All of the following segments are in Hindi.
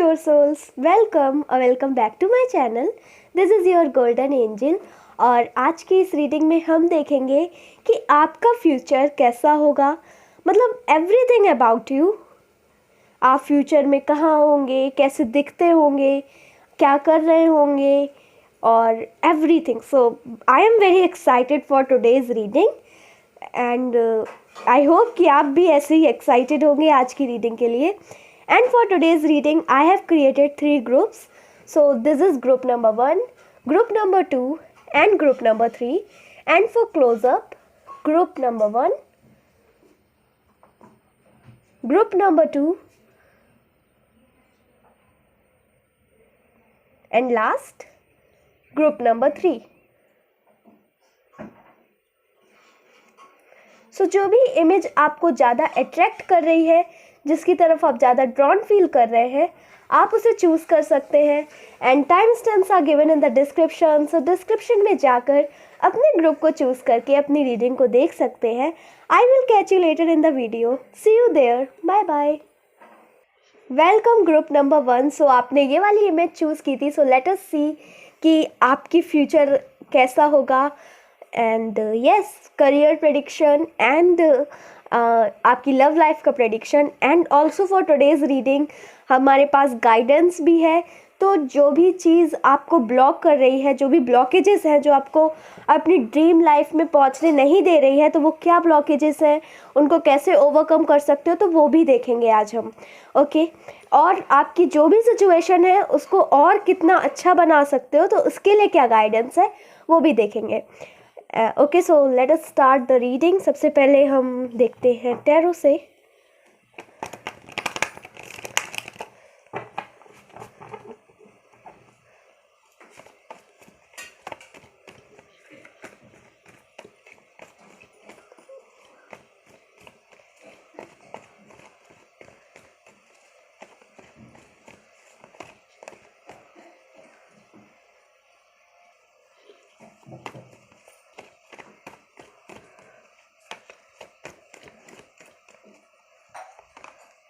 your souls, welcome or welcome back to my channel. This is your golden angel और आज की इस रीडिंग में हम देखेंगे कि आपका फ्यूचर कैसा होगा, मतलब एवरीथिंग अबाउट यू। आप फ्यूचर में कहाँ होंगे, कैसे दिखते होंगे, क्या कर रहे होंगे और everything. So I am very excited for today's reading and I hope कि आप भी ऐसे ही एक्साइटेड होंगे आज की रीडिंग के लिए। And for today's reading, I have created 3 groups. So this is group number 1, group number 2 and group number 3. And for close up, group number 1, group number 2 and last group number 3. So जो भी इमेज आपको ज़्यादा अट्रैक्ट कर रही है, जिसकी तरफ आप ज़्यादा ड्रॉन फील कर रहे हैं, आप उसे चूज़ कर सकते हैं। And time stamps are given in the description. So description में जाकर अपने ग्रुप को चूज़ करके अपनी रीडिंग को देख सकते हैं। I will catch you later in the video. See you there, bye bye. Welcome group number 1। So आपने ये वाली इमेज चूज़ की थी। सो लेट अस सी कि आपकी फ्यूचर कैसा होगा and yes, career prediction and आपकी लव लाइफ का prediction and also for today's reading हमारे पास गाइडेंस भी है। तो जो भी चीज़ आपको ब्लॉक कर रही है, जो भी ब्लॉकेजेस हैं जो आपको अपनी ड्रीम लाइफ में पहुंचने नहीं दे रही है, तो वो क्या ब्लॉकेजेस हैं, उनको कैसे ओवरकम कर सकते हो, तो वो भी देखेंगे आज हम। ओके, और आपकी जो भी सिचुएशन है उसको और कितना अच्छा बना सकते हो, तो उसके लिए क्या गाइडेंस है वो भी देखेंगे। Okay, so let us start the reading. सबसे पहले हम देखते हैं टैरो से।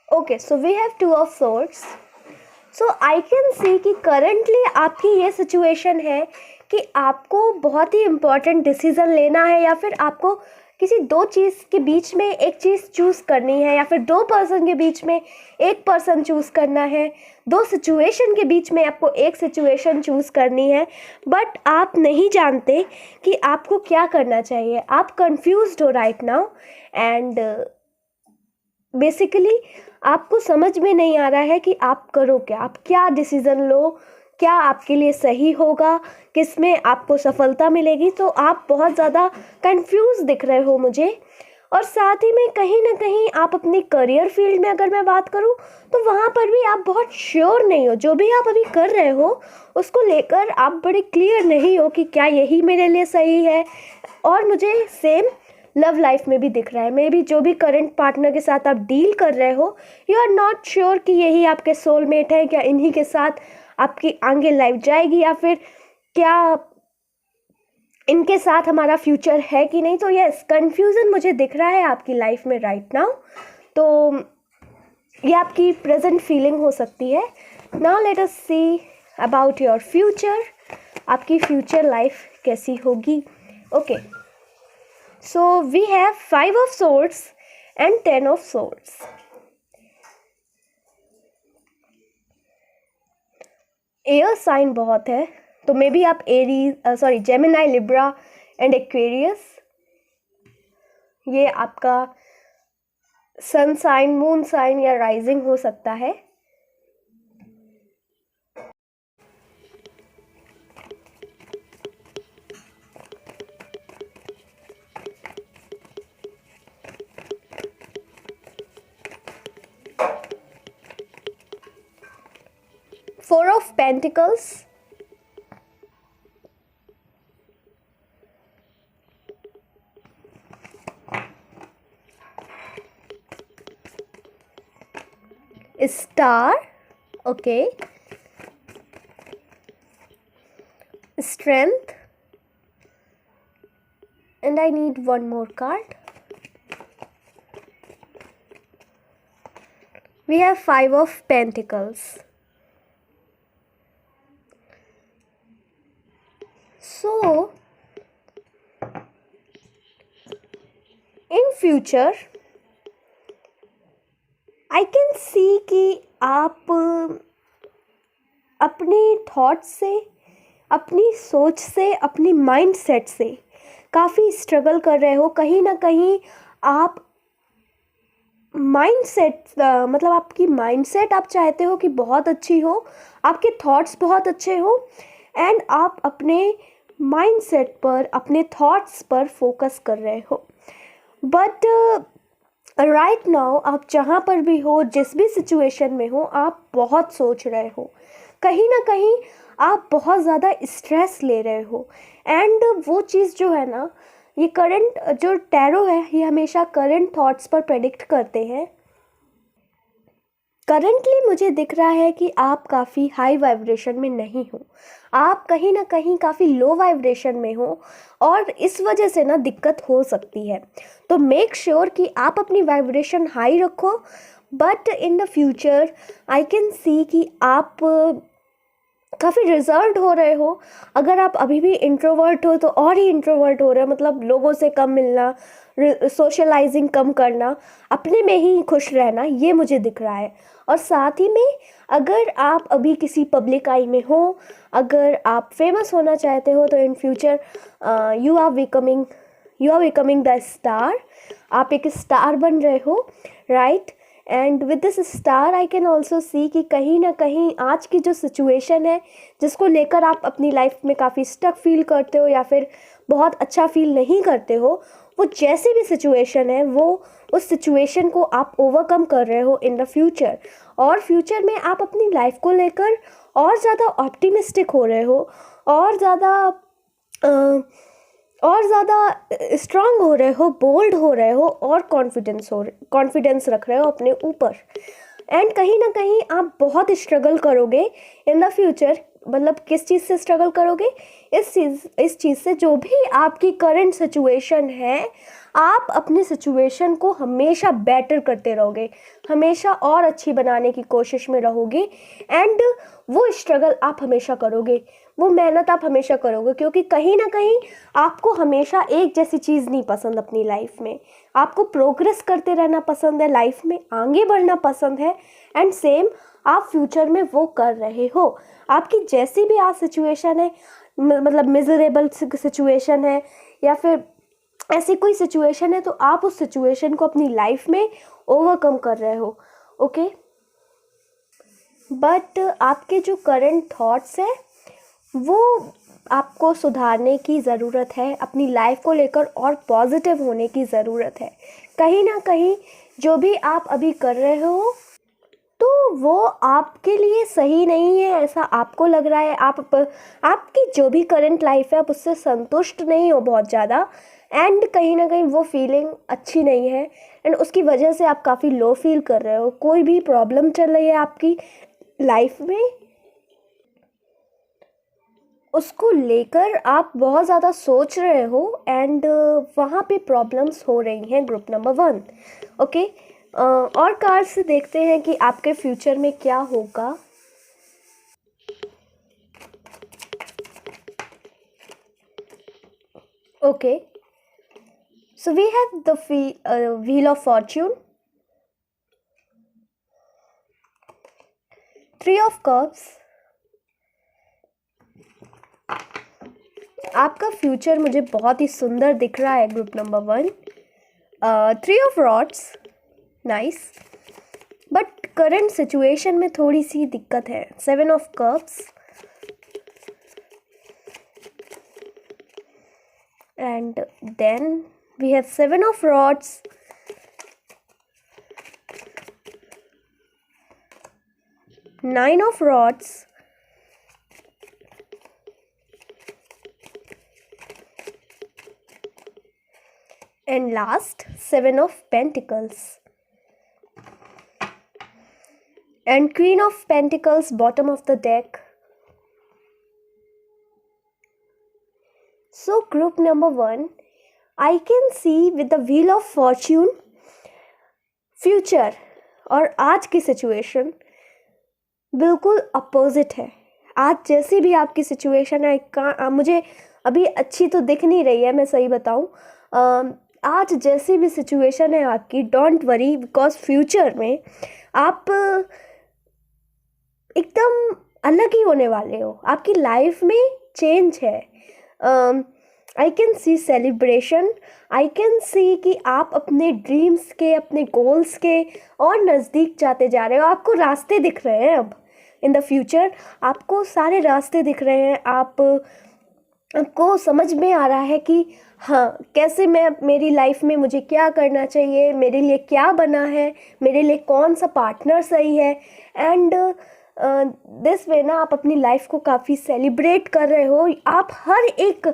Okay, so we have 2 of swords. So I can see कि करंटली आपकी ये सिचुएशन है कि आपको बहुत ही इम्पॉर्टेंट डिसीज़न लेना है, या फिर आपको किसी 2 चीज़ के बीच में एक चीज़ चूज़ करनी है, या फिर 2 पर्सन के बीच में एक पर्सन चूज़ करना है, 2 सिचुएशन के बीच में आपको एक सिचुएशन चूज़ करनी है। बट आप नहीं जानते कि आपको क्या करना चाहिए। आप कंफ्यूज्ड हो राइट नाउ एंड बेसिकली आपको समझ में नहीं आ रहा है कि आप करो क्या, आप क्या डिसीज़न लो, क्या आपके लिए सही होगा, किस में आपको सफलता मिलेगी। तो आप बहुत ज़्यादा कंफ्यूज दिख रहे हो मुझे। और साथ ही में कहीं ना कहीं आप अपनी करियर फील्ड में अगर मैं बात करूं तो वहाँ पर भी आप बहुत श्योर नहीं हो। जो भी आप अभी कर रहे हो उसको लेकर आप बड़े क्लियर नहीं हो कि क्या यही मेरे लिए सही है। और मुझे सेम लव लाइफ में भी दिख रहा है। मे बी जो भी करंट पार्टनर के साथ आप डील कर रहे हो, यू आर नॉट श्योर कि यही आपके सोलमेट हैं, क्या इन्हीं के साथ आपकी आगे लाइफ जाएगी, या फिर क्या इनके साथ हमारा फ्यूचर है कि नहीं। तो यस, कंफ्यूजन मुझे दिख रहा है आपकी लाइफ में राइट नाउ। तो ये आपकी प्रेजेंट फीलिंग हो सकती है। Now let us see about your future. आपकी फ्यूचर लाइफ कैसी होगी। Okay, so we have 5 of swords and 10 of swords. Air sign बहुत है, तो मे बी आप जेमिनाई, लिब्रा एंड एक्वेरियस, ये आपका सन साइन, मून साइन या राइजिंग हो सकता है। Four of Pentacles, Star, okay, Strength, and I need one more card. We have 5 of Pentacles. So in future I can see कि आप अपने थॉट्स से, अपनी सोच से, अपनी माइंडसेट से काफ़ी स्ट्रगल कर रहे हो। कहीं ना कहीं आप माइंडसेट मतलब आपकी माइंडसेट आप चाहते हो कि बहुत अच्छी हो, आपके थॉट्स बहुत अच्छे हो, एंड आप अपने माइंडसेट पर, अपने थॉट्स पर फोकस कर रहे हो। बट राइट नाउ आप जहाँ पर भी हो, जिस भी सिचुएशन में हो, आप बहुत सोच रहे हो। कहीं ना कहीं आप बहुत ज़्यादा स्ट्रेस ले रहे हो। एंड वो चीज़ जो है ना, ये करंट जो टैरो है, ये हमेशा करंट थॉट्स पर प्रेडिक्ट करते हैं। करंटली मुझे दिख रहा है कि आप काफ़ी हाई वाइब्रेशन में नहीं हो, आप कहीं ना कहीं काफ़ी लो वाइब्रेशन में हो, और इस वजह से ना दिक्कत हो सकती है। तो मेक श्योर कि आप अपनी वाइब्रेशन हाई रखो। But in the future I can see कि आप काफ़ी रिजर्व्ड हो रहे हो। अगर आप अभी भी इंट्रोवर्ट हो तो और ही इंट्रोवर्ट हो रहे हो, मतलब लोगों से कम मिलना, सोशलाइजिंग कम करना, अपने में ही खुश रहना, ये मुझे दिख रहा है। और साथ ही में अगर आप अभी किसी पब्लिक आई में हो, अगर आप फेमस होना चाहते हो, तो in future you are becoming the star. आप एक स्टार बन रहे हो, right. And with this star I can also see कि कहीं ना कहीं आज की जो सिचुएशन है, जिसको लेकर आप अपनी लाइफ में काफ़ी स्टक फील करते हो या फिर बहुत अच्छा फील नहीं करते हो, वो जैसी भी सिचुएशन है, वो उस सिचुएशन को आप ओवरकम कर रहे हो इन द फ्यूचर। और फ्यूचर में आप अपनी लाइफ को लेकर और ज़्यादा ऑप्टिमिस्टिक हो रहे हो, और ज़्यादा स्ट्रांग हो रहे हो, बोल्ड हो रहे हो, और कॉन्फिडेंस रख रहे हो अपने ऊपर। एंड कहीं ना कहीं आप बहुत स्ट्रगल करोगे इन द फ्यूचर। मतलब किस चीज़ से स्ट्रगल करोगे? इस चीज़ से, जो भी आपकी करंट सिचुएशन है, आप अपनी सिचुएशन को हमेशा बेटर करते रहोगे, हमेशा और अच्छी बनाने की कोशिश में रहोगे। एंड वो स्ट्रगल आप हमेशा करोगे, वो मेहनत आप हमेशा करोगे, क्योंकि कहीं ना कहीं आपको हमेशा एक जैसी चीज़ नहीं पसंद अपनी लाइफ में। आपको प्रोग्रेस करते रहना पसंद है, लाइफ में आगे बढ़ना पसंद है। एंड सेम आप फ्यूचर में वो कर रहे हो। आपकी जैसी भी आज सिचुएशन है, मतलब मिजरेबल सिचुएशन है या फिर ऐसी कोई सिचुएशन है, तो आप उस सिचुएशन को अपनी लाइफ में ओवरकम कर रहे हो, ओके। बट आपके जो करंट थॉट्स हैं, वो आपको सुधारने की ज़रूरत है, अपनी लाइफ को लेकर और पॉजिटिव होने की ज़रूरत है। कहीं ना कहीं जो भी आप अभी कर रहे हो, तो वो आपके लिए सही नहीं है, ऐसा आपको लग रहा है। आपकी जो भी करंट लाइफ है, आप उससे संतुष्ट नहीं हो बहुत ज़्यादा, एंड कहीं ना कहीं वो फीलिंग अच्छी नहीं है, एंड उसकी वजह से आप काफ़ी लो फील कर रहे हो। कोई भी प्रॉब्लम चल रही है आपकी लाइफ में, उसको लेकर आप बहुत ज़्यादा सोच रहे हो, एंड वहाँ पे प्रॉब्लम्स हो रही हैं, ग्रुप नंबर 1, ओके। और कार्ड से देखते हैं कि आपके फ्यूचर में क्या होगा। Okay, so we have the wheel of fortune, 3 of cups. आपका फ्यूचर मुझे बहुत ही सुंदर दिख रहा है, group number 1। 3 of rods, nice. But current situation में थोड़ी सी दिक्कत है, 7 of cups, and then we have 7 of rods, 9 of rods, and last 7 of Pentacles and Queen of Pentacles, bottom of the deck. So group number 1, I can see with the Wheel of Fortune, future और आज की सिचुएशन बिल्कुल अपोजिट है। आज जैसी भी आपकी सिचुएशन है, मुझे अभी अच्छी तो दिख नहीं रही है, मैं सही बताऊँ। आज जैसी भी सिचुएशन है आपकी, डोंट वरी, बिकॉज फ्यूचर में आप एकदम अलग ही होने वाले हो। आपकी लाइफ में चेंज है। आई can C celebration, I can see कि आप अपने ड्रीम्स के, अपने गोल्स के और नज़दीक जाते जा रहे हो। आपको रास्ते दिख रहे हैं अब इन द फ्यूचर, आपको सारे रास्ते दिख रहे हैं। आपको समझ में आ रहा है कि हाँ, कैसे मैं मेरी लाइफ में मुझे क्या करना चाहिए, मेरे लिए क्या बना है, मेरे लिए कौन सा पार्टनर सही है। एंड दिस वे ना आप अपनी लाइफ को काफ़ी सेलिब्रेट कर रहे हो। आप हर एक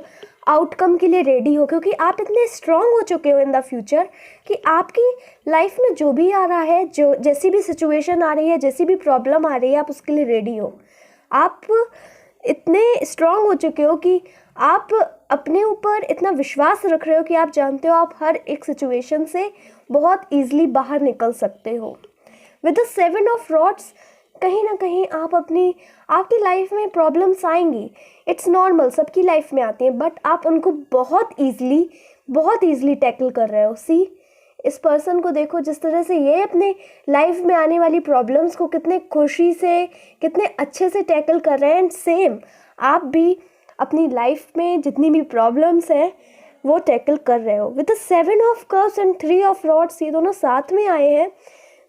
आउटकम के लिए रेडी हो, क्योंकि आप इतने स्ट्रांग हो चुके हो इन द फ्यूचर कि आपकी लाइफ में जो भी आ रहा है, जो जैसी भी सिचुएशन आ रही है, जैसी भी प्रॉब्लम आ रही है, आप उसके लिए रेडी हो। आप इतने स्ट्रांग हो चुके हो कि आप अपने ऊपर इतना विश्वास रख रहे हो कि आप जानते हो आप हर एक सिचुएशन से बहुत ईजिली बाहर निकल सकते हो। विद द 7 ऑफ रॉड्स, कहीं ना कहीं आपकी लाइफ में प्रॉब्लम्स आएंगी। इट्स नॉर्मल, सबकी लाइफ में आती हैं, बट आप उनको बहुत ईजिली टैकल कर रहे हो। सी, इस पर्सन को देखो, जिस तरह से ये अपने लाइफ में आने वाली प्रॉब्लम्स को कितने खुशी से, कितने अच्छे से टैकल कर रहे हैं। एंड सेम आप भी अपनी लाइफ में जितनी भी प्रॉब्लम्स हैं वो टैकल कर रहे हो। With the 7 of cups and 3 of rods, ये दोनों साथ में आए हैं,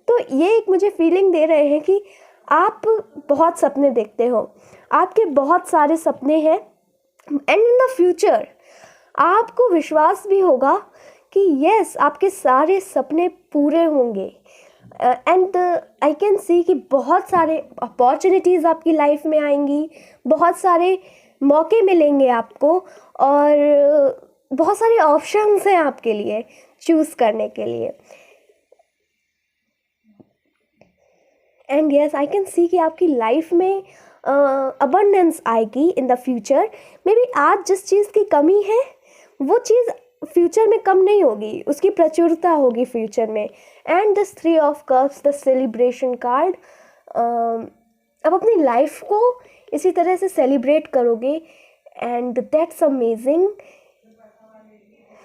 तो ये एक मुझे फीलिंग दे रहे हैं कि आप बहुत सपने देखते हो, आपके बहुत सारे सपने हैं। एंड इन द फ्यूचर आपको विश्वास भी होगा कि यस, आपके सारे सपने पूरे होंगे। एंड आई कैन सी कि बहुत सारे अपॉर्चुनिटीज़ आपकी लाइफ में आएंगी, बहुत सारे मौके मिलेंगे आपको, और बहुत सारे ऑप्शंस हैं आपके लिए चूज़ करने के लिए। And yes, I can see कि आपकी लाइफ में अबंडेंस आएगी इन द फ्यूचर। मे बी आज जिस चीज़ की कमी है वो चीज़ फ्यूचर में कम नहीं होगी, उसकी प्रचुरता होगी फ्यूचर में। And this 3 of cups, the celebration card, अब अपनी लाइफ को इसी तरह से सेलिब्रेट करोगे। एंड दैट्स अमेजिंग,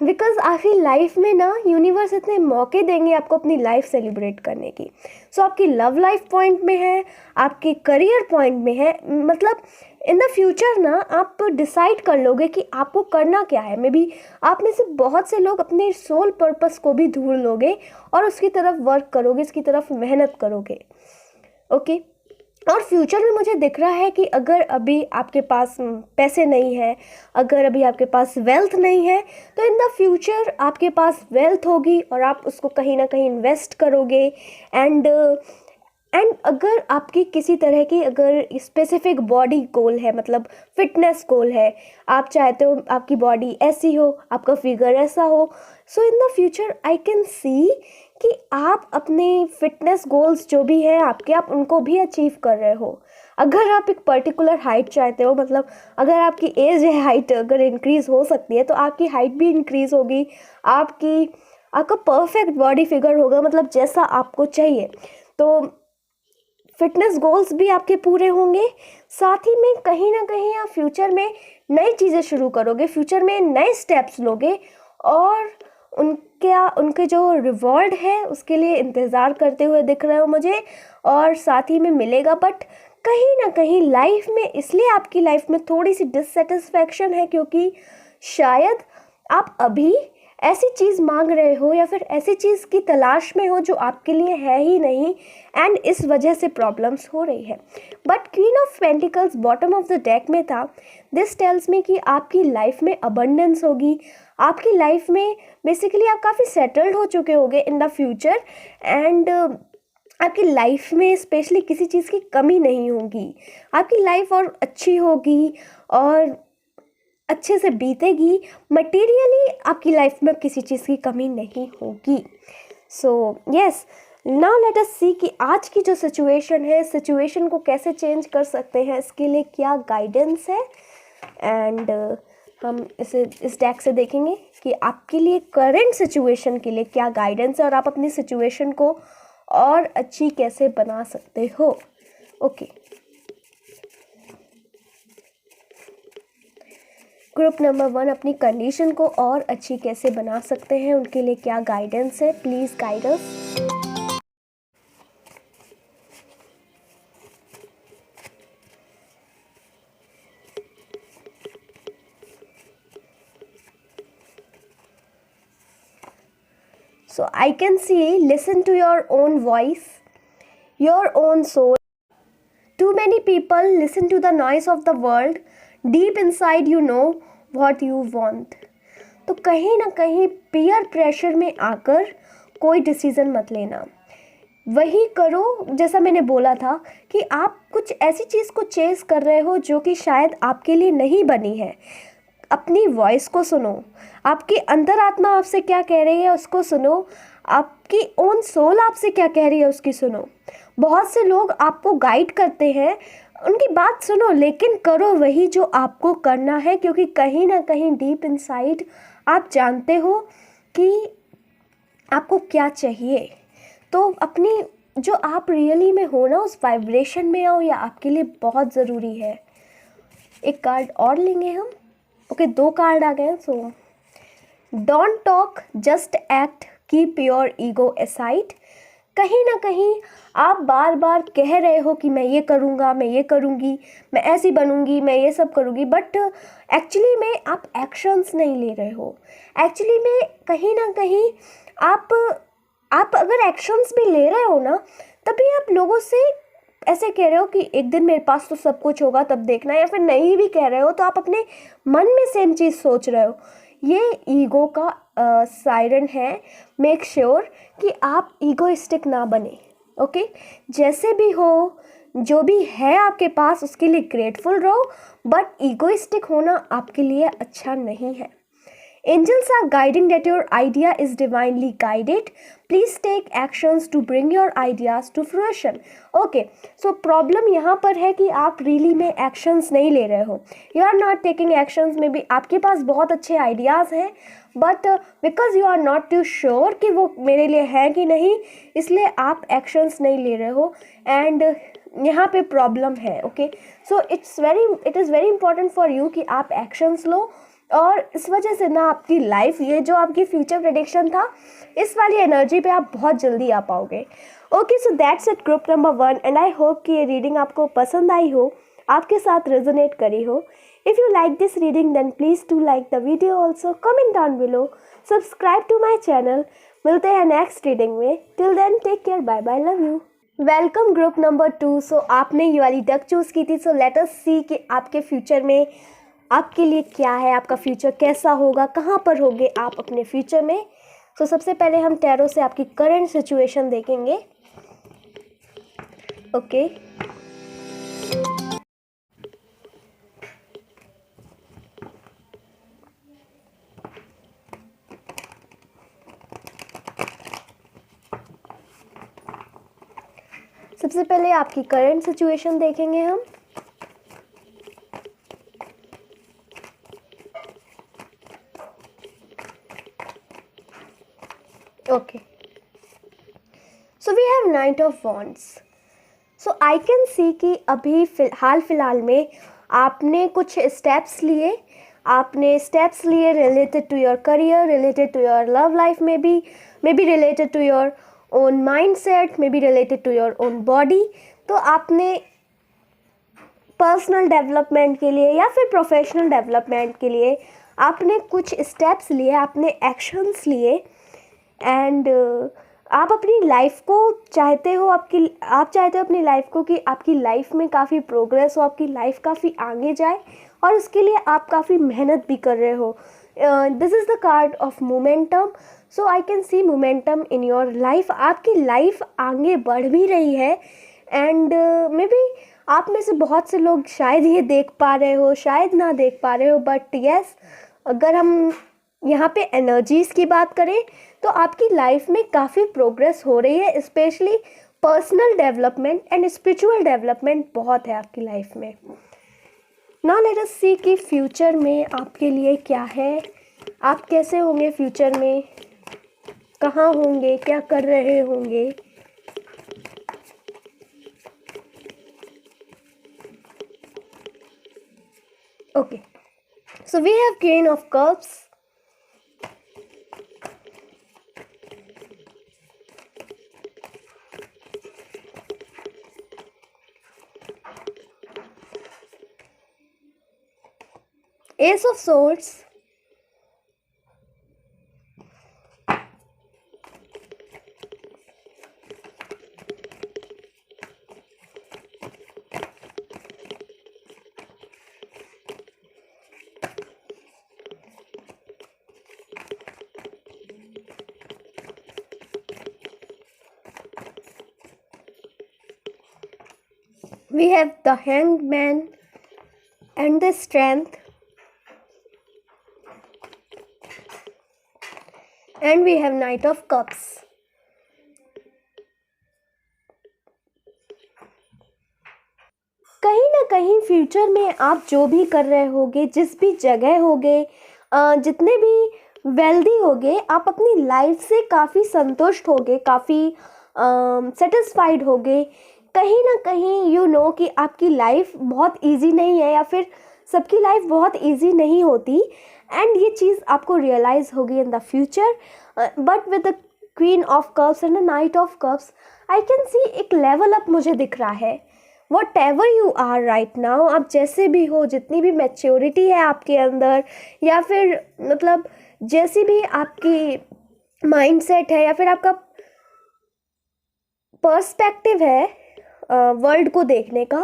बिकॉज आपकी लाइफ में ना यूनिवर्स इतने मौके देंगे आपको अपनी लाइफ सेलिब्रेट करने की। सो आपकी लव लाइफ पॉइंट में है, आपके करियर पॉइंट में है, मतलब इन द फ्यूचर ना आप डिसाइड कर लोगे कि आपको करना क्या है। मे बी आप में से बहुत से लोग अपने सोल पर्पस को भी ढूंढ लोगे और उसकी तरफ वर्क करोगे, इसकी तरफ मेहनत करोगे। ओके, और फ्यूचर में मुझे दिख रहा है कि अगर अभी आपके पास पैसे नहीं है, अगर अभी आपके पास वेल्थ नहीं है, तो इन द फ्यूचर आपके पास वेल्थ होगी और आप उसको कहीं ना कहीं इन्वेस्ट करोगे। एंड अगर आपकी किसी तरह की अगर स्पेसिफिक बॉडी गोल है, मतलब फिटनेस गोल है, आप चाहते हो आपकी बॉडी ऐसी हो, आपका फिगर ऐसा हो, so in the future I can see कि आप अपने फिटनेस गोल्स जो भी हैं आपके, आप उनको भी अचीव कर रहे हो। अगर आप एक पर्टिकुलर हाइट चाहते हो, मतलब अगर आपकी एज है, हाइट अगर इंक्रीज़ हो सकती है, तो आपकी हाइट भी इंक्रीज़ होगी, आपका परफेक्ट बॉडी फिगर होगा, मतलब जैसा आपको चाहिए। तो फिटनेस गोल्स भी आपके पूरे होंगे। साथ ही में कहीं ना कहीं आप फ्यूचर में नई चीज़ें शुरू करोगे, फ्यूचर में नए स्टेप्स लोगे, और उनके जो रिवॉर्ड है उसके लिए इंतज़ार करते हुए दिख रहे हो मुझे, और साथ ही में मिलेगा। बट कहीं ना कहीं लाइफ में, इसलिए आपकी लाइफ में थोड़ी सी डिससेटिस्फैक्शन है, क्योंकि शायद आप अभी ऐसी चीज़ मांग रहे हो या फिर ऐसी चीज़ की तलाश में हो जो आपके लिए है ही नहीं, एंड इस वजह से प्रॉब्लम्स हो रही है। But queen of pentacles bottom of the deck में था। दिस टेल्स मी कि आपकी लाइफ में अबंडेंस होगी, आपकी लाइफ में बेसिकली आप काफ़ी सेटल्ड हो चुके होगे इन द फ्यूचर। एंड आपकी लाइफ में स्पेशली किसी चीज़ की कमी नहीं होगी, आपकी लाइफ और अच्छी होगी और अच्छे से बीतेगी। मटेरियली आपकी लाइफ में किसी चीज़ की कमी नहीं होगी। So yes, now let us see कि आज की जो सिचुएशन है, सिचुएशन को कैसे चेंज कर सकते हैं, इसके लिए क्या गाइडेंस है। एंड हम इस डेक से देखेंगे कि आपके लिए करंट सिचुएशन के लिए क्या गाइडेंस है और आप अपनी सिचुएशन को और अच्छी कैसे बना सकते हो। ओके, ग्रुप नंबर 1 अपनी कंडीशन को और अच्छी कैसे बना सकते हैं, उनके लिए क्या गाइडेंस है, please guide us. So I can see, listen to your own voice, your own soul. Too many people listen to the noise of the world. Deep inside you know what you want. तो कहीं ना कहीं पीयर प्रेशर में आकर कोई डिसीज़न मत लेना। वही करो जैसा मैंने बोला था कि आप कुछ ऐसी चीज़ को चेस कर रहे हो जो कि शायद आपके लिए नहीं बनी है। अपनी वॉइस को सुनो, आपकी अंतरात्मा आपसे क्या कह रही है उसको सुनो, आपकी ओन सोल आपसे क्या कह रही है उसकी सुनो। बहुत से लोग आपको गाइड करते हैं, उनकी बात सुनो, लेकिन करो वही जो आपको करना है, क्योंकि कहीं ना कहीं डीप इनसाइड आप जानते हो कि आपको क्या चाहिए। तो अपनी जो आप रियली में हो ना, उस वाइब्रेशन में आओ, या आपके लिए बहुत ज़रूरी है। एक कार्ड और लेंगे हम। ओके, 2 कार्ड आ गए। So don't talk, just act, keep your ego aside. कहीं ना कहीं आप बार बार कह रहे हो कि मैं ये करूँगा, मैं ये करूँगी, मैं ऐसी बनूँगी, मैं ये सब करूँगी, बट एक्चुअली में आप एक्शंस नहीं ले रहे हो। एक्चुअली में कहीं ना कहीं आप अगर एक्शंस भी ले रहे हो ना, तभी आप लोगों से ऐसे कह रहे हो कि एक दिन मेरे पास तो सब कुछ होगा तब देखना, या फिर नहीं भी कह रहे हो तो आप अपने मन में सेम चीज़ सोच रहे हो। ये ईगो का सायरन है। मेक श्योर कि आप ईगोइस्टिक ना बने। ओके, जैसे भी हो, जो भी है आपके पास उसके लिए ग्रेटफुल रहो, बट ईगोइस्टिक होना आपके लिए अच्छा नहीं है। Angels are guiding that your idea is divinely guided. Please take actions to bring your ideas to fruition. Okay, so problem यहाँ पर है कि आप really में actions नहीं ले रहे हो. You are not taking actions में भी आपके पास बहुत अच्छे ideas हैं, but because you are not too sure कि वो मेरे लिए है कि नहीं, इसलिए आप actions नहीं ले रहे हो, and यहाँ पे प्रॉब्लम है। Okay, so it is very important for you कि आप एक्शंस लो, और इस वजह से ना आपकी लाइफ, ये जो आपकी फ्यूचर प्रेडिक्शन था, इस वाली एनर्जी पे आप बहुत जल्दी आ पाओगे। Okay, so that's it group number 1, and I hope कि ये रीडिंग आपको पसंद आई हो, आपके साथ रेजोनेट करी हो। If you like this reading then please to like the video also, comment down below, subscribe to my channel. मिलते हैं नेक्स्ट रीडिंग में। Till then take care, bye bye, love you. Welcome group number 2। So आपने ये वाली डक चूज़ की थी। सो लेट अस सी कि आपके फ्यूचर में आपके लिए क्या है, आपका फ्यूचर कैसा होगा, कहाँ पर होगे आप अपने फ्यूचर में। सो सबसे पहले हम टैरो से आपकी करंट सिचुएशन देखेंगे। ओके, सबसे पहले आपकी करंट सिचुएशन देखेंगे हम। Okay, so we have knight of wands. So I can see कि अभी हाल फिलहाल में आपने कुछ स्टेप्स लिए, related to your career, related to your love life, maybe related to your own mindset, maybe related to your own body. तो आपने पर्सनल डेवलपमेंट के लिए या फिर प्रोफेशनल डेवलपमेंट के लिए आपने कुछ स्टेप्स लिए, आपने एक्शंस लिए, एंड आप अपनी लाइफ को चाहते हो, आप चाहते हो अपनी लाइफ को कि आपकी लाइफ में काफ़ी प्रोग्रेस हो, आपकी लाइफ काफ़ी आगे जाए, और उसके लिए आप काफ़ी मेहनत भी कर रहे हो। This is the card of momentum. So I can C momentum in your life. आपकी लाइफ आगे बढ़ भी रही है, एंड मे बी आप में से बहुत से लोग शायद ये देख पा रहे हो, शायद ना देख पा रहे हो, बट यस, अगर हम यहाँ पे एनर्जीज़ की बात करें तो आपकी लाइफ में काफ़ी प्रोग्रेस हो रही है, specially personal development and spiritual development बहुत है आपकी लाइफ में। नाउ लेट अस सी कि फ्यूचर में आपके लिए क्या है, आप कैसे होंगे फ्यूचर में, कहाँ होंगे, क्या कर रहे होंगे। Okay, So we have Queen of Cups, Ace of Swords, we have the Hanged Man and the Strength, and we have Knight of Cups. कहीं ना कहीं फ्यूचर में आप जो भी कर रहे होगे, जिस भी जगह होगे, जितने भी वेल्दी होगे, आप अपनी लाइफ से काफ़ी संतुष्ट होगे, काफ़ी सेटिस्फाइड होगे। कहीं ना कहीं यू नो कि आपकी लाइफ बहुत इजी नहीं है, या फिर सबकी लाइफ बहुत इजी नहीं होती, एंड ये चीज़ आपको रियलाइज़ होगी in the future. But with the queen of cups and the knight of cups, I can see एक लेवल अप मुझे दिख रहा है। Whatever you are right now, आप जैसे भी हो, जितनी भी मैच्योरिटी है आपके अंदर, या फिर मतलब जैसी भी आपकी माइंडसेट है, या फिर आपका पर्सपेक्टिव है वर्ल्ड को देखने का,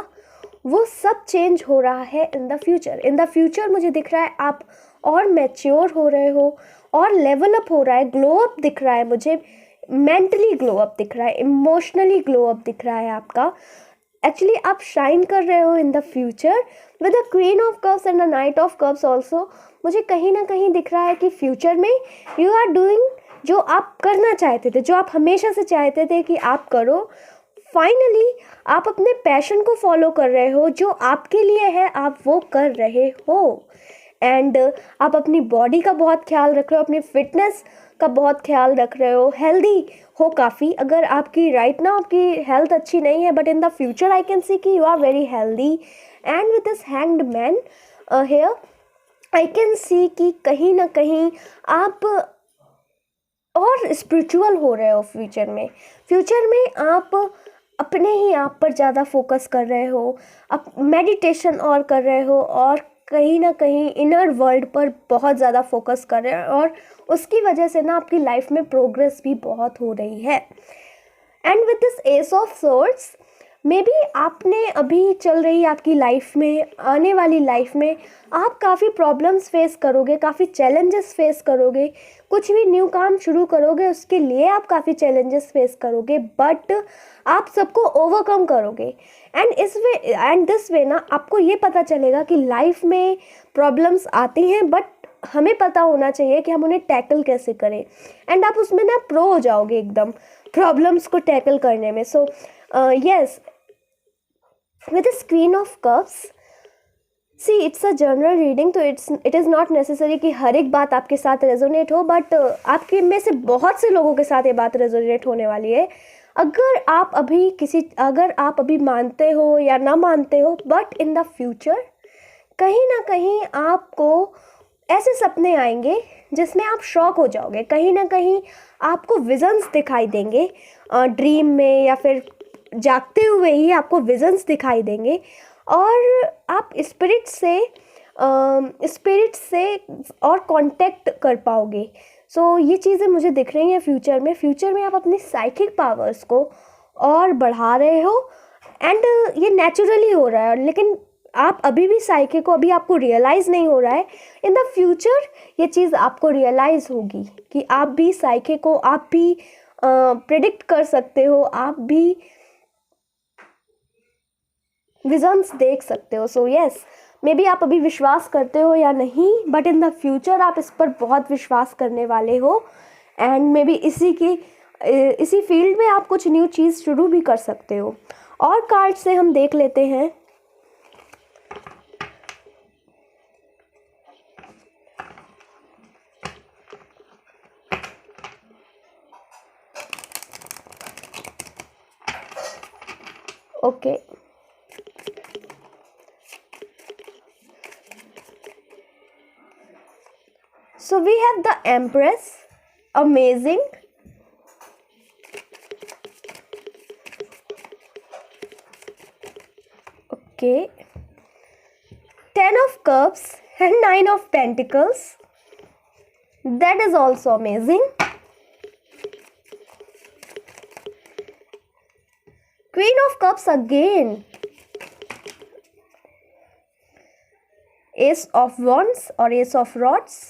वो सब चेंज हो रहा है इन the future. In the future मुझे दिख रहा है आप और मैच्योर हो रहे हो, और लेवल अप हो रहा है, ग्लो अप दिख रहा है मुझे, मेंटली ग्लो अप दिख रहा है, इमोशनली ग्लो अप दिख रहा है आपका। एक्चुअली आप शाइन कर रहे हो इन the future with the queen of cups and the knight of cups also. मुझे कहीं ना कहीं दिख रहा है कि फ्यूचर में यू आर डूइंग जो आप करना चाहते थे, जो आप हमेशा से चाहते थे कि आप करो। फाइनली आप अपने पैशन को फॉलो कर रहे हो, जो आपके लिए है आप वो कर रहे हो। एंड आप अपनी बॉडी का बहुत ख्याल रख रहे हो, अपनी फिटनेस का बहुत ख्याल रख रहे हो, हेल्दी हो काफ़ी। अगर आपकी राइट ना आपकी हेल्थ अच्छी नहीं है, but in the future I can see कि you are very healthy. And with this hanged man here I can see कि कहीं ना कहीं आप और स्पिरिचुअल हो रहे हो फ्यूचर में। फ्यूचर में आप अपने ही आप पर ज़्यादा फोकस कर रहे हो, आप मेडिटेशन और कर रहे हो, और कहीं ना कहीं इनर वर्ल्ड पर बहुत ज़्यादा फोकस कर रहे हो, और उसकी वजह से ना आपकी लाइफ में प्रोग्रेस भी बहुत हो रही है। And with this S of swords, may be आपने अभी चल रही आपकी लाइफ में, आने वाली लाइफ में आप काफ़ी प्रॉब्लम्स फेस करोगे, काफ़ी चैलेंजेस फेस करोगे। कुछ भी न्यू काम शुरू करोगे उसके लिए आप काफ़ी चैलेंजेस फेस करोगे, बट आप सबको ओवरकम करोगे। एंड दिस वे ना आपको ये पता चलेगा कि लाइफ में प्रॉब्लम्स आती हैं, बट हमें पता होना चाहिए कि हम उन्हें टैकल कैसे करें, एंड आप उसमें ना प्रो हो जाओगे एकदम प्रॉब्लम्स को टैकल करने में। So yes, with the Queen of Cups, see it's a general reading, तो it is not necessary कि हर एक बात आपके साथ रेजोनेट हो, बट आपके में से बहुत से लोगों के साथ ये बात रेजोनेट होने वाली है। अगर आप अभी मानते हो या ना मानते हो, बट इन द फ्यूचर कहीं ना कहीं आपको ऐसे सपने आएंगे जिसमें आप शॉक हो जाओगे। कहीं ना कहीं आपको विजन्स दिखाई देंगे ड्रीम में, या फिर जागते हुए ही आपको विजन्स दिखाई देंगे, और आप स्पिरिट से और कांटेक्ट कर पाओगे। सो ये चीज़ें मुझे दिख रही हैं फ्यूचर में आप अपनी साइकिक पावर्स को और बढ़ा रहे हो, एंड ये नेचुरली हो रहा है। लेकिन आप अभी भी साइकिक को, अभी आपको रियलाइज़ नहीं हो रहा है। इन द फ्यूचर ये चीज़ आपको रियलाइज़ होगी कि आप भी साइकिक को, आप भी प्रिडिक्ट कर सकते हो, आप भी विजन्स देख सकते हो। सो यस, मे बी आप अभी विश्वास करते हो या नहीं, बट इन द फ्यूचर आप इस पर बहुत विश्वास करने वाले हो, एंड मे बी इसी फील्ड में आप कुछ न्यू चीज़ शुरू भी कर सकते हो। और कार्ड से हम देख लेते हैं। Okay, So we have the Empress, amazing. Okay. 10 of Cups and 9 of Pentacles. That is also amazing. Queen of Cups again. Ace of Wands or Ace of Rods.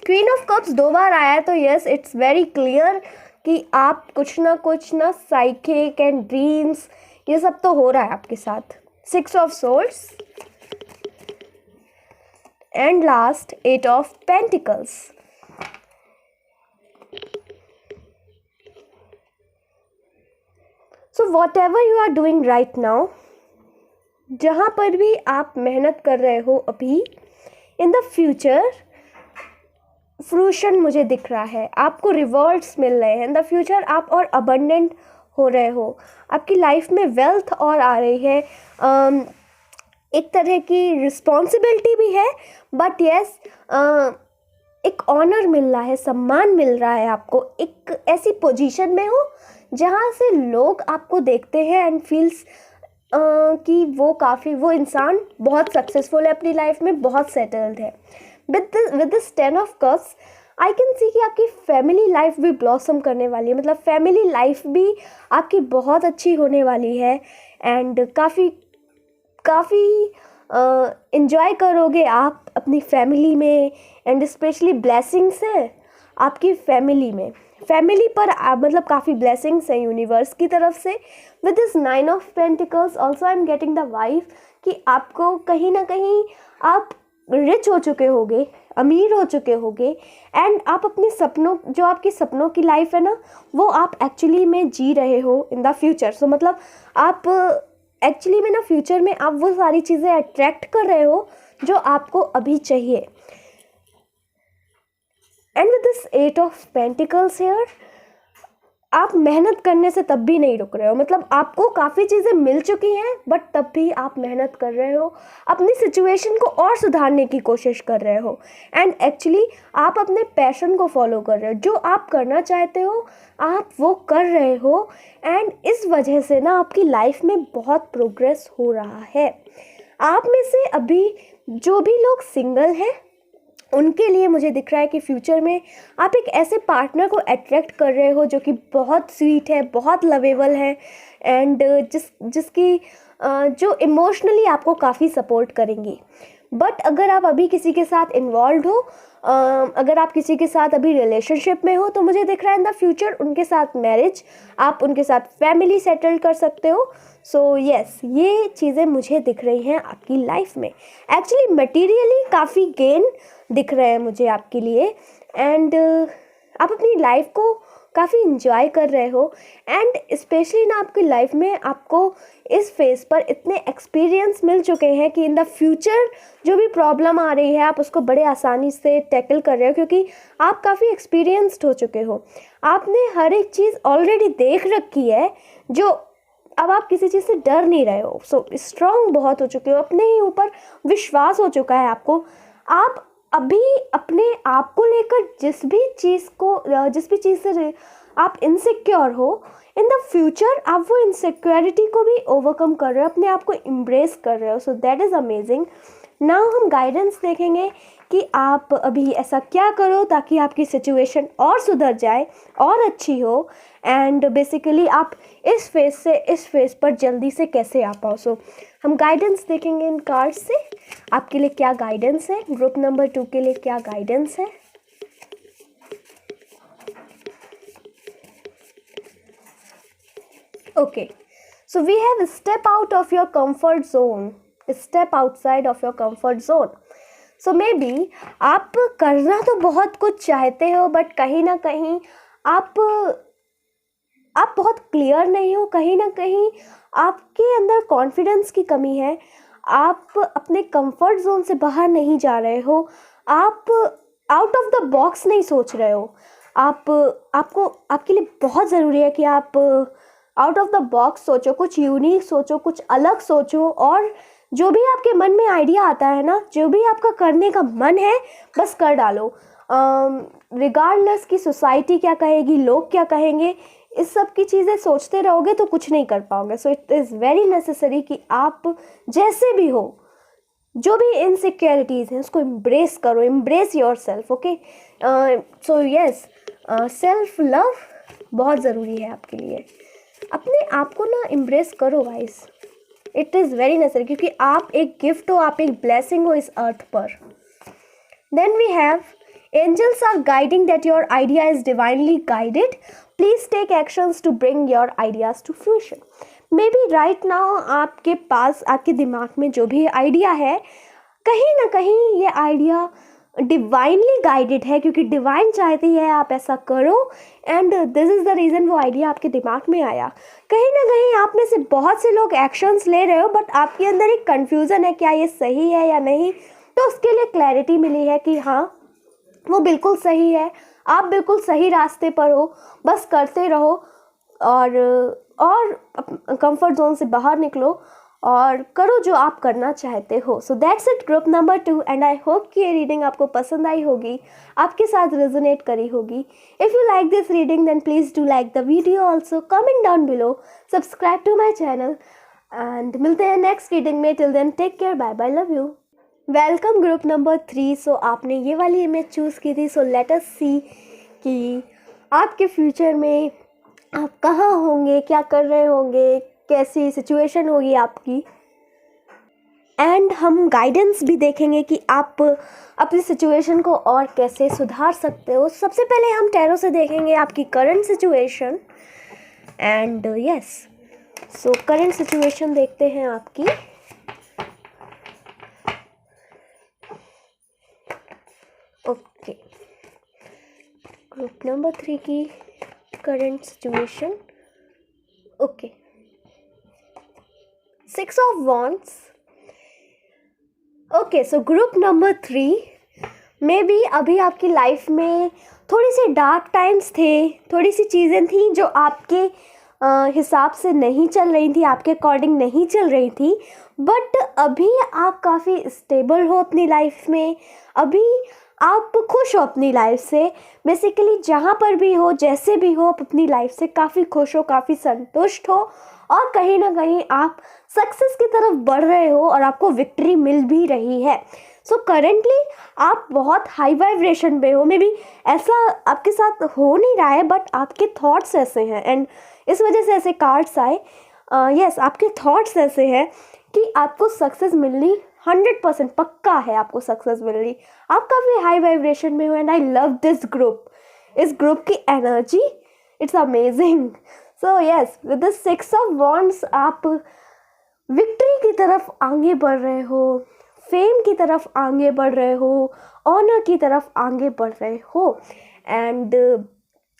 Queen of cups 2 बार आया है तो यस इट्स वेरी क्लियर कि आप कुछ ना साइकिक एंड ड्रीम्स ये सब तो हो रहा है आपके साथ. 6 of swords and last 8 of pentacles. So whatever you are doing right now, जहाँ पर भी आप मेहनत कर रहे हो अभी, इन द फ्यूचर फ्रूशन मुझे दिख रहा है. आपको रिवॉर्ड्स मिल रहे हैं इन द फ्यूचर. आप और अबंडेंट हो रहे हो. आपकी लाइफ में वेल्थ और आ रही है. एक तरह की रिस्पॉन्सिबिलिटी भी है बट यस एक ऑनर मिल रहा है, सम्मान मिल रहा है आपको. एक ऐसी पोजीशन में हो जहाँ से लोग आपको देखते हैं एंड फील्स कि वो इंसान बहुत सक्सेसफुल है अपनी लाइफ में, बहुत सेटल्ड है. With this 10 of cups I can see कि आपकी फैमिली लाइफ भी ब्लॉसम करने वाली है. मतलब फैमिली लाइफ भी आपकी बहुत अच्छी होने वाली है एंड काफ़ी इन्जॉय करोगे आप अपनी फैमिली में. एंड स्पेशली ब्लेसिंग्स हैं आपकी फैमिली में. फैमिली पर मतलब काफ़ी ब्लेसिंग्स हैं यूनिवर्स की तरफ से. With this 9 of pentacles also I am getting the wife कि आपको कहीं ना कहीं आप रिच हो चुके होगे, अमीर हो चुके होगे एंड आप अपने सपनों, जो आपकी सपनों की लाइफ है ना, वो आप एक्चुअली में जी रहे हो इन द फ्यूचर. सो मतलब आप एक्चुअली में ना फ्यूचर में आप वो सारी चीज़ें अट्रैक्ट कर रहे हो जो आपको अभी चाहिए. And with this 8 of pentacles here, आप मेहनत करने से तब भी नहीं रुक रहे हो. मतलब आपको काफ़ी चीज़ें मिल चुकी हैं बट तब भी आप मेहनत कर रहे हो, अपनी सिचुएशन को और सुधारने की कोशिश कर रहे हो. एंड एक्चुअली आप अपने पैशन को फॉलो कर रहे हो. जो आप करना चाहते हो आप वो कर रहे हो एंड इस वजह से ना आपकी लाइफ में बहुत प्रोग्रेस हो रहा है. आप में से अभी जो भी लोग सिंगल हैं उनके लिए मुझे दिख रहा है कि फ्यूचर में आप एक ऐसे पार्टनर को अट्रैक्ट कर रहे हो जो कि बहुत स्वीट है, बहुत लवेबल है एंड जिसकी जो इमोशनली आपको काफ़ी सपोर्ट करेंगी. बट अगर आप अभी किसी के साथ इन्वॉल्व हो, अगर आप किसी के साथ अभी रिलेशनशिप में हो तो मुझे दिख रहा है इन द फ्यूचर उनके साथ मैरिज, आप उनके साथ फैमिली सेटल कर सकते हो. सो यस ये चीज़ें मुझे दिख रही हैं आपकी लाइफ में. एक्चुअली मटीरियली काफ़ी गेन दिख रहे हैं मुझे आपके लिए एंड आप अपनी लाइफ को काफ़ी इंजॉय कर रहे हो. एंड स्पेशली ना आपकी लाइफ में आपको इस फेज़ पर इतने एक्सपीरियंस मिल चुके हैं कि इन द फ्यूचर जो भी प्रॉब्लम आ रही है आप उसको बड़े आसानी से टैकल कर रहे हो क्योंकि आप काफ़ी एक्सपीरियंस्ड हो चुके हो. आपने हर एक चीज़ ऑलरेडी देख रखी है जो अब आप किसी चीज़ से डर नहीं रहे हो. सो स्ट्रॉन्ग बहुत हो चुके हो, अपने ही ऊपर विश्वास हो चुका है आपको. आप अभी अपने आप को लेकर जिस भी चीज़ से आप इनसिक्योर हो, इन द फ्यूचर आप वो इनसिक्योरिटी को भी ओवरकम कर रहे हो, अपने आप को एम्ब्रेस कर रहे हो. So that is amazing. Now हम गाइडेंस देखेंगे कि आप अभी ऐसा क्या करो ताकि आपकी सिचुएशन और सुधर जाए और अच्छी हो एंड बेसिकली आप इस फेज़ से इस फेज़ पर जल्दी से कैसे आ पाओ. सो हम गाइडेंस देखेंगे इन कार्ड से. आपके लिए क्या गाइडेंस है, ग्रुप नंबर 2 के लिए क्या गाइडेंस है. Okay, so we have step out of your comfort zone, step outside of your comfort zone. So maybe आप करना तो बहुत कुछ चाहते हो बट कहीं ना कहीं आप बहुत क्लियर नहीं हो, कहीं ना कहीं आपके अंदर कॉन्फिडेंस की कमी है. आप अपने कंफर्ट जोन से बाहर नहीं जा रहे हो, आप आउट ऑफ द बॉक्स नहीं सोच रहे हो. आपके लिए बहुत ज़रूरी है कि आप आउट ऑफ द बॉक्स सोचो, कुछ यूनिक सोचो, कुछ अलग सोचो और जो भी आपके मन में आइडिया आता है ना, जो भी आपका करने का मन है, बस कर डालो। रिगार्डलेस कि सोसाइटी क्या कहेगी, लोग क्या कहेंगे, इस सब की चीज़ें सोचते रहोगे तो कुछ नहीं कर पाओगे। So it is very necessary कि आप जैसे भी हो, जो भी इनसिक्योरिटीज़ हैं उसको एम्ब्रेस करो, embrace your self. Okay, so yes, self love बहुत ज़रूरी है आपके लिए। अपने आप को ना एम्ब्रेस करो guys, it is very necessary, क्योंकि आप एक गिफ्ट हो, आप एक ब्लेसिंग हो इस अर्थ पर। Then we have angels are guiding that your idea is divinely guided. Please take actions to bring your ideas to fruition. Maybe right now आपके पास, आपके दिमाग में जो भी आइडिया है, कहीं ना कहीं ये आइडिया डिवाइनली गाइडेड है, क्योंकि डिवाइन चाहती है आप ऐसा करो, and this is the reason वो आइडिया आपके दिमाग में आया। कहीं ना कहीं आप में से बहुत से लोग एक्शंस ले रहे हो, बट आपके अंदर एक कन्फ्यूज़न है, क्या ये सही है या नहीं। तो उसके लिए क्लैरिटी मिली है कि हाँ, वो बिल्कुल सही है, आप बिल्कुल सही रास्ते पर हो, बस करते रहो और कंफर्ट जोन से बाहर निकलो और करो जो आप करना चाहते हो। So that's it group number 2, and I hope कि ये रीडिंग आपको पसंद आई होगी, आपके साथ रेजोनेट करी होगी। If you like this reading then please do like the video also, comment down below, subscribe to my channel, and मिलते हैं नेक्स्ट रीडिंग में। Till then take care, bye bye, love you. Welcome group number 3। So आपने ये वाली इमेज चूज़ की थी। सो लेट अस सी कि आपके फ्यूचर में आप कहाँ होंगे, क्या कर रहे होंगे, कैसी सिचुएशन होगी आपकी, एंड हम गाइडेंस भी देखेंगे कि आप अपनी सिचुएशन को और कैसे सुधार सकते हो। सबसे पहले हम टैरो से देखेंगे आपकी current situation, and yes, so current situation देखते हैं आपकी। ओके, ग्रुप नंबर 3 की current situation. Okay, 6 of wands. Okay, so group number 3 में भी अभी आपकी लाइफ में थोड़ी सी डार्क टाइम्स थे, थोड़ी सी चीज़ें थी जो आपके हिसाब से नहीं चल रही थी, आपके अकॉर्डिंग नहीं चल रही थी, बट अभी आप काफ़ी स्टेबल हो अपनी लाइफ में, अभी आप खुश हो अपनी लाइफ से। बेसिकली जहाँ पर भी हो, जैसे भी हो, आप अपनी लाइफ से काफ़ी खुश हो, काफ़ी संतुष्ट हो, और कहीं ना कहीं आप सक्सेस की तरफ बढ़ रहे हो और आपको विक्ट्री मिल भी रही है। सो करेंटली आप बहुत हाई वाइब्रेशन पे हो। मे बी ऐसा आपके साथ हो नहीं रहा है, बट आपके थॉट्स ऐसे हैं, एंड इस वजह से ऐसे कार्ड्स आए। यस, आपके थॉट्स ऐसे हैं कि आपको सक्सेस मिलनी 100% पक्का है, आपको सक्सेस मिल रही। आप काफ़ी हाई वाइब्रेशन में हो, and I love this group. इस ग्रुप की energy, it's amazing. So yes, with the 6 of wands आप विक्ट्री की तरफ आगे बढ़ रहे हो, फेम की तरफ आगे बढ़ रहे हो, ऑनर की तरफ आगे बढ़ रहे हो, एंड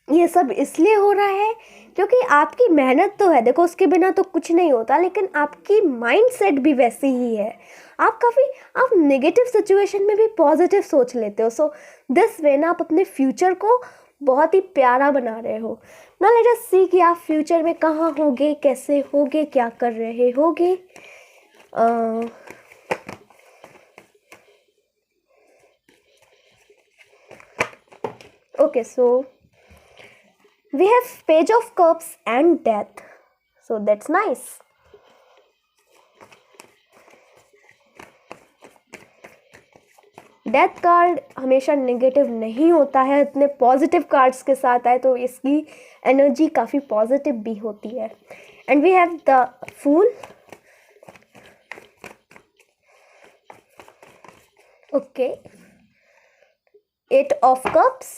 ये सब इसलिए हो रहा है क्योंकि आपकी मेहनत तो है, देखो उसके बिना तो कुछ नहीं होता, लेकिन आपकी माइंडसेट भी वैसी ही है। आप नेगेटिव सिचुएशन में भी पॉजिटिव सोच लेते हो। सो दिस वे ना आप अपने फ्यूचर को बहुत ही प्यारा बना रहे हो। ना लेट अस सी कि आप फ्यूचर में कहाँ होगे, कैसे होगे, क्या कर रहे होगे। Okay, so we have page of cups and death, so that's nice. Death card हमेशा नेगेटिव नहीं होता है, इतने पॉजिटिव कार्ड्स के साथ आए तो इसकी एनर्जी काफ़ी पॉजिटिव भी होती है। And we have the fool. Okay, 8 of cups,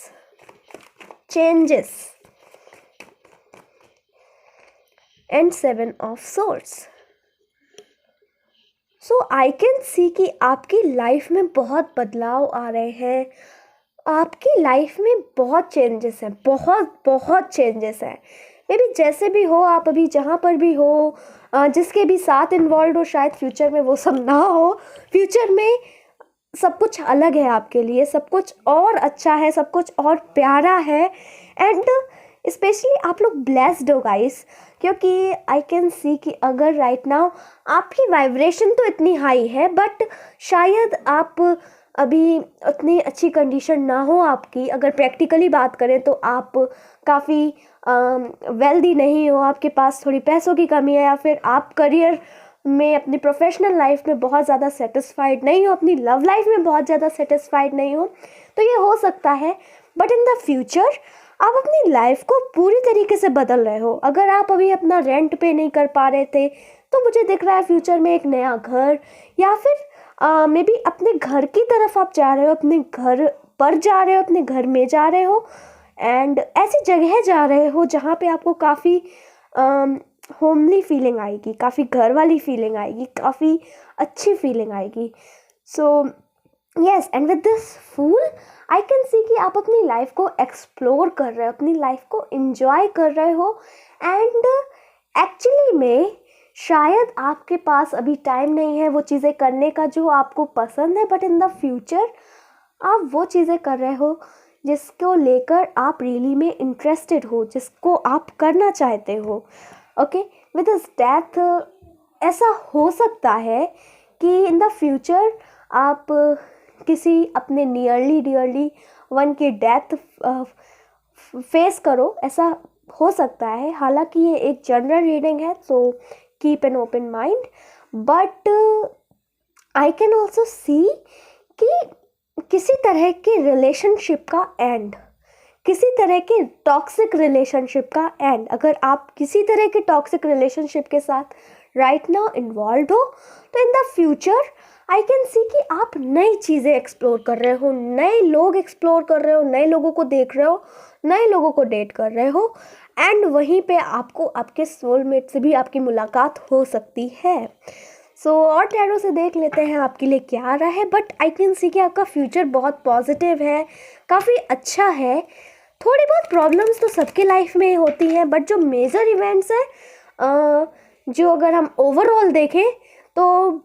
changes, and 7 of swords. So I can see कि आपकी लाइफ में बहुत बदलाव आ रहे हैं, आपकी लाइफ में बहुत चेंजेस हैं, बहुत चेंजेस हैं। मे बी जैसे भी हो आप, अभी जहाँ पर भी हो, जिसके भी साथ इन्वॉल्व हो, शायद फ्यूचर में वो सब ना हो। फ्यूचर में सब कुछ अलग है आपके लिए, सब कुछ और अच्छा है, सब कुछ और प्यारा है, एंड स्पेशली आप लोग ब्लेस्ड हो गाइस, क्योंकि आई कैन सी कि अगर राइट नाउ आपकी वाइब्रेशन तो इतनी हाई है, बट शायद आप अभी उतनी अच्छी कंडीशन ना हो आपकी। अगर प्रैक्टिकली बात करें तो आप काफ़ी वेल्दी नहीं हो, आपके पास थोड़ी पैसों की कमी है, या फिर आप करियर में, अपनी प्रोफेशनल लाइफ में बहुत ज़्यादा सेटिस्फाइड नहीं हो, अपनी लव लाइफ में बहुत ज़्यादा सेटिस्फाइड नहीं हो, तो ये हो सकता है। बट इन द फ्यूचर आप अपनी लाइफ को पूरी तरीके से बदल रहे हो। अगर आप अभी अपना रेंट पे नहीं कर पा रहे थे, तो मुझे दिख रहा है फ्यूचर में एक नया घर, या फिर मे बी अपने घर की तरफ आप जा रहे हो, अपने घर पर जा रहे हो, अपने घर में जा रहे हो, एंड ऐसी जगह जा रहे हो जहाँ पे आपको काफ़ी होमली फीलिंग आएगी, काफ़ी घर वाली फीलिंग आएगी, काफ़ी अच्छी फीलिंग आएगी। So yes, and with this fool I can see कि आप अपनी लाइफ को एक्सप्लोर कर रहे हो, अपनी लाइफ को इंजॉय कर रहे हो, एंड एक्चुअली में शायद आपके पास अभी टाइम नहीं है वो चीज़ें करने का जो आपको पसंद है, बट इन द फ्यूचर आप वो चीज़ें कर रहे हो जिसको लेकर आप रियली में इंटरेस्टेड हो, जिसको आप करना चाहते हो। ओके, विद दिस डेथ ऐसा हो सकता है कि इन द फ्यूचर आप किसी अपने नियरली डियरली वन की डेथ फेस करो, ऐसा हो सकता है। हालांकि ये एक जनरल रीडिंग है, तो keep an open mind, but I can also see कि किसी तरह के रिलेशनशिप का एंड, किसी तरह के टॉक्सिक रिलेशनशिप का एंड। अगर आप किसी तरह के टॉक्सिक रिलेशनशिप के साथ राइट नाउ इन्वॉल्व हो, तो in the future I can see कि आप नई चीज़ें एक्सप्लोर कर रहे हो, नए लोग एक्सप्लोर कर रहे हो, नए लोगों को देख रहे हो, नए लोगों को डेट कर रहे हो, एंड वहीं पे आपको आपके सोलमेट से भी आपकी मुलाकात हो सकती है। सो और टैरो से देख लेते हैं आपके लिए क्या आ रहा है। बट आई कैन सी कि आपका फ्यूचर बहुत पॉजिटिव है, काफ़ी अच्छा है। थोड़ी बहुत प्रॉब्लम्स तो सबके लाइफ में होती हैं, बट जो मेजर इवेंट्स हैं, जो अगर हम ओवरऑल देखें तो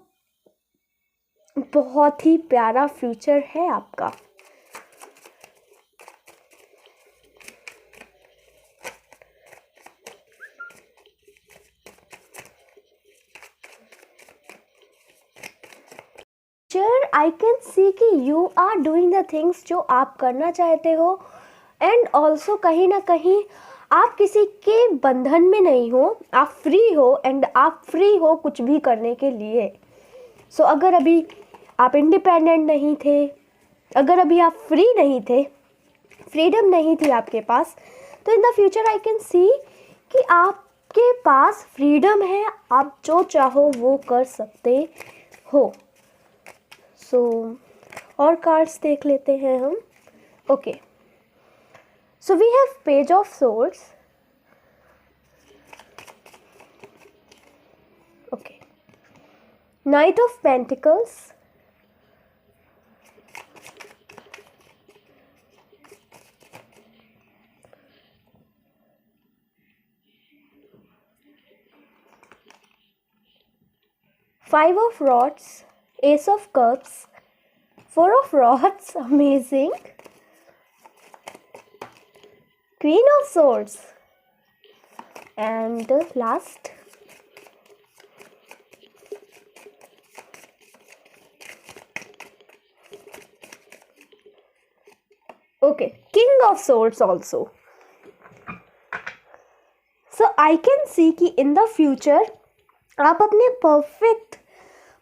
बहुत ही प्यारा फ्यूचर है आपका। आई कैन सी कि you are doing the things जो आप करना चाहते हो, एंड ऑल्सो कहीं ना कहीं आप किसी के बंधन में नहीं हो, आप फ्री हो, एंड आप फ्री हो कुछ भी करने के लिए। सो अगर अभी आप इंडिपेंडेंट नहीं थे, अगर अभी आप फ्री नहीं थे, फ्रीडम नहीं थी आपके पास, तो in the future I can see कि आपके पास फ्रीडम है, आप जो चाहो वो कर सकते हो। सो और कार्ड्स देख लेते हैं हम। Okay, so we have page of swords, okay, knight of pentacles, Five of Rods, Ace of Cups, Four of Rods, amazing, Queen of Swords, and last okay, King of Swords also. So I can see कि in the future आप अपने परफेक्ट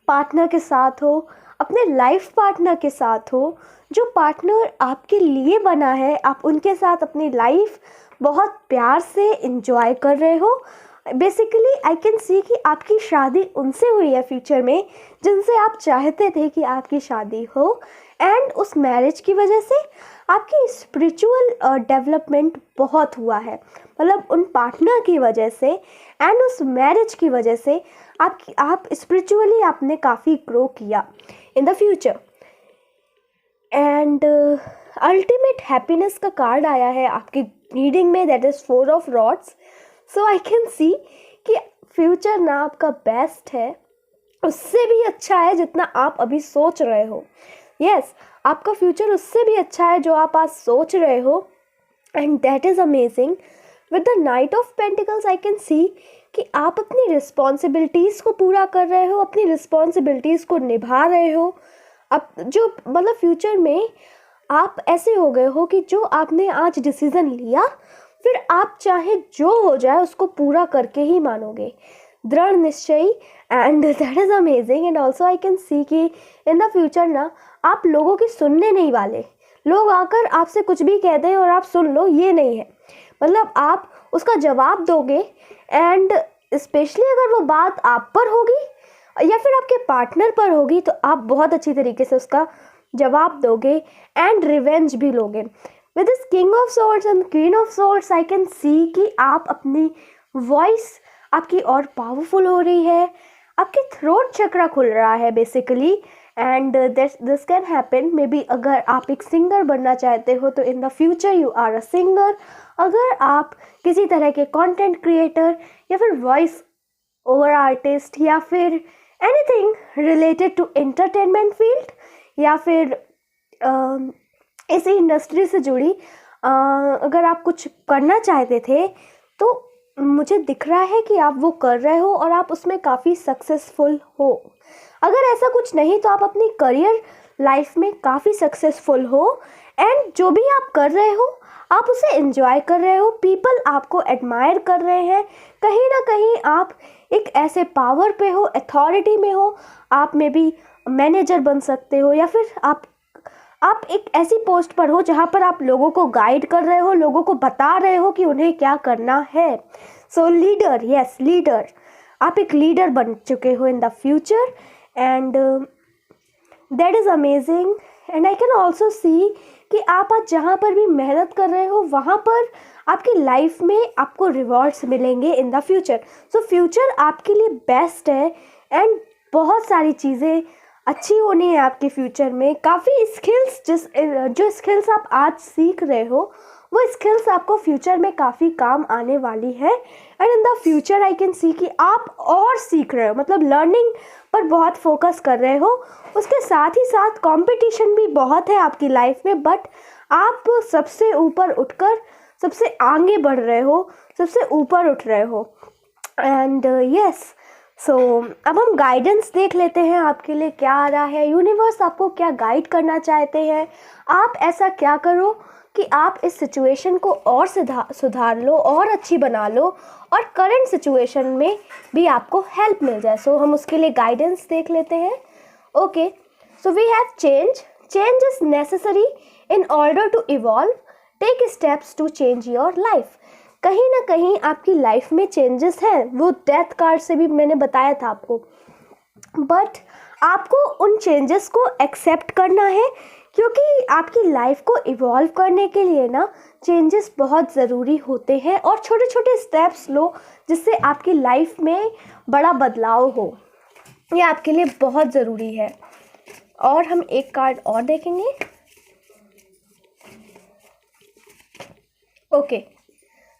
पार्टनर के साथ हो, अपने लाइफ पार्टनर के साथ हो, जो पार्टनर आपके लिए बना है, आप उनके साथ अपनी लाइफ बहुत प्यार से एंजॉय कर रहे हो। बेसिकली आई कैन सी कि आपकी शादी उनसे हुई है फ्यूचर में जिनसे आप चाहते थे कि आपकी शादी हो, एंड उस मैरिज की वजह से आपकी स्पिरिचुअल डेवलपमेंट बहुत हुआ है। मतलब उन पार्टनर की वजह से एंड उस मैरिज की वजह से आप स्पिरिचुअली आपने काफ़ी ग्रो किया इन the future. And ultimate happiness का कार्ड आया है आपकी रीडिंग में, that is four of rods. So I can see कि फ्यूचर ना आपका बेस्ट है, उससे भी अच्छा है जितना आप अभी सोच रहे हो। यस, आपका फ्यूचर उससे भी अच्छा है जो आप आज सोच रहे हो, and that is amazing. With the knight of pentacles I can see कि आप अपनी रिस्पॉन्सिबिलिटीज़ को पूरा कर रहे हो, अपनी रिस्पॉन्सिबिलिटीज़ को निभा रहे हो। अब जो मतलब फ्यूचर में आप ऐसे हो गए हो कि जो आपने आज डिसीज़न लिया, फिर आप चाहे जो हो जाए उसको पूरा करके ही मानोगे, दृढ़ निश्चयी। And that is amazing. And also I can see कि इन द फ्यूचर ना आप लोगों की सुनने नहीं वाले। लोग आकर आपसे कुछ भी कह दें और आप सुन लो, ये नहीं है। मतलब आप उसका जवाब दोगे, एंड स्पेशली अगर वो बात आप पर होगी या फिर आपके पार्टनर पर होगी तो आप बहुत अच्छी तरीके से उसका जवाब दोगे एंड रिवेंज भी लोगे। With this king of swords and queen of swords I can see कि आप अपनी वॉइस आपकी और पावरफुल हो रही है, आपके थ्रोट चक्रा खुल रहा है basically. And this can happen maybe अगर आप एक सिंगर बनना चाहते हो तो in the future you are a singer. अगर आप किसी तरह के कंटेंट क्रिएटर या फिर वॉइस ओवर आर्टिस्ट या फिर anything related to entertainment field या फिर इसी इंडस्ट्री से जुड़ी अगर आप कुछ करना चाहते थे तो मुझे दिख रहा है कि आप वो कर रहे हो और आप उसमें काफ़ी सक्सेसफुल हो। अगर ऐसा कुछ नहीं तो आप अपनी करियर लाइफ में काफ़ी सक्सेसफुल हो, एंड जो भी आप कर रहे हो आप उसे एंजॉय कर रहे हो, पीपल आपको एडमायर कर रहे हैं। कहीं ना कहीं आप एक ऐसे पावर पे हो, अथॉरिटी में हो, आप में भी मैनेजर बन सकते हो या फिर आप एक ऐसी पोस्ट पर हो जहाँ पर आप लोगों को गाइड कर रहे हो, लोगों को बता रहे हो कि उन्हें क्या करना है। सो लीडर, यस लीडर, आप एक लीडर बन चुके हो इन the future, and that is amazing. And I can also see कि आप आज जहाँ पर भी मेहनत कर रहे हो वहाँ पर आपकी लाइफ में आपको रिवॉर्ड्स मिलेंगे इन द फ्यूचर। सो फ्यूचर आपके लिए बेस्ट है, एंड बहुत सारी चीज़ें अच्छी होनी है आपके फ्यूचर में। काफ़ी स्किल्स जो स्किल्स आप आज सीख रहे हो वो स्किल्स आपको फ्यूचर में काफ़ी काम आने वाली है। And in the future I can see कि आप और सीख रहे हो, मतलब लर्निंग पर बहुत फोकस कर रहे हो। उसके साथ ही साथ कंपटीशन भी बहुत है आपकी लाइफ में, बट आप सबसे ऊपर उठकर सबसे आगे बढ़ रहे हो, सबसे ऊपर उठ रहे हो। एंड यस, सो अब हम गाइडेंस देख लेते हैं आपके लिए क्या आ रहा है। यूनिवर्स आपको क्या गाइड करना चाहते हैं। आप ऐसा क्या करो कि आप इस सिचुएशन को और सुधार लो और अच्छी बना लो और करंट सिचुएशन में भी आपको हेल्प मिल जाए। सो हम उसके लिए गाइडेंस देख लेते हैं। Okay, so we have change is necessary in order to evolve, take steps to change your life. कहीं ना कहीं आपकी लाइफ में चेंजेस हैं, वो डेथ कार्ड से भी मैंने बताया था आपको, बट आपको उन चेंजेस को एक्सेप्ट करना है, क्योंकि आपकी लाइफ को इवॉल्व करने के लिए ना चेंजेस बहुत ज़रूरी होते हैं। और छोटे छोटे स्टेप्स लो जिससे आपकी लाइफ में बड़ा बदलाव हो, ये आपके लिए बहुत ज़रूरी है। और हम एक कार्ड और देखेंगे। Okay,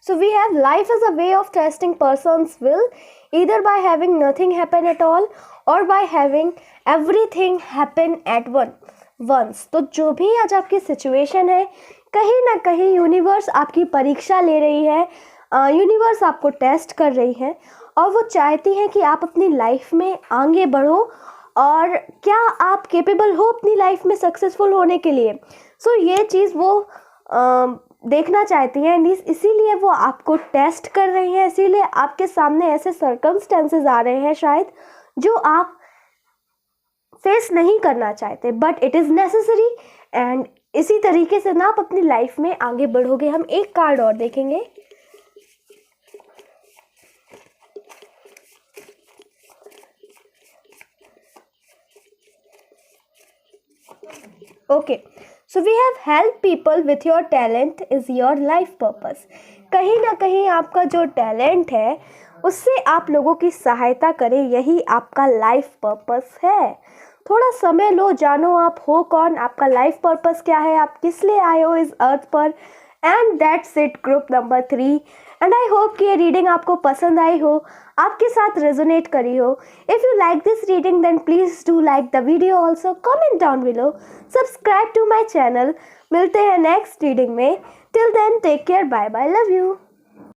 so we have life as a way of testing person's will, either by having nothing happen at all or by having everything happen at once। तो जो भी आज आपकी सिचुएशन है, कहीं ना कहीं यूनिवर्स आपकी परीक्षा ले रही है, यूनिवर्स आपको टेस्ट कर रही है और वो चाहती है कि आप अपनी लाइफ में आगे बढ़ो और क्या आप केपेबल हो अपनी लाइफ में सक्सेसफुल होने के लिए। सो ये चीज़ वो देखना चाहती हैं, इसीलिए वो आपको टेस्ट कर रही हैं, इसीलिए आपके सामने ऐसे सर्कमस्टेंसेस आ रहे हैं शायद जो आप फेस नहीं करना चाहते, but it is necessary. And इसी तरीके से ना आप अपनी लाइफ में आगे बढ़ोगे। हम एक कार्ड और देखेंगे। Okay, so we have help people with your talent is your life purpose. कहीं ना कहीं आपका जो टैलेंट है उससे आप लोगों की सहायता करें, यही आपका लाइफ पर्पस है। थोड़ा समय लो, जानो आप हो कौन, आपका लाइफ पर्पस क्या है, आप किस लिए आए हो इस अर्थ पर। And that's it, group number 3। And I hope कि ये रीडिंग आपको पसंद आई हो, आपके साथ रेजोनेट करी हो। If you like this reading then please do like the video, also comment down below, subscribe to my channel. मिलते हैं नेक्स्ट रीडिंग में। Till then take care, bye bye, love you.